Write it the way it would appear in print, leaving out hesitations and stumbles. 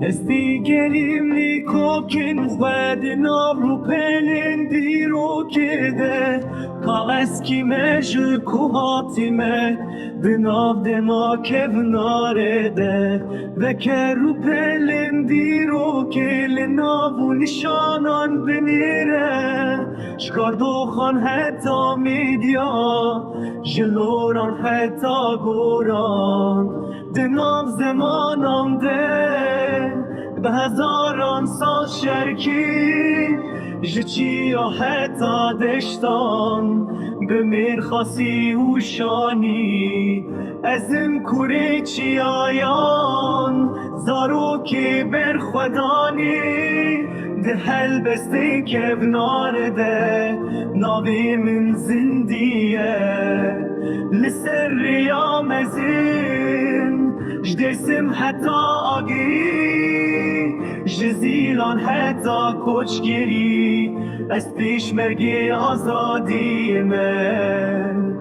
استیگریم لیکوکن خودنا رو پلندی رو کده کالسکی مجو کوهاتیمه بناو دما کبناره ده وکر رو پلندی رو کلنا و نشانان بنیره شکاردو خان حتی میدیا جلوران حتی گوران دنام زمانم ده به هزاران سال شرکی جچی و حتی دشتان به مرخصی و شانی ازم کوری چی آیان زارو که بر خدانی ده هل بسته که بنار ده ناوی من زندیه لسر ریام ازین جدسم حتی آگی جزیلان حتی کچگیری از پیش مرگی آزادی من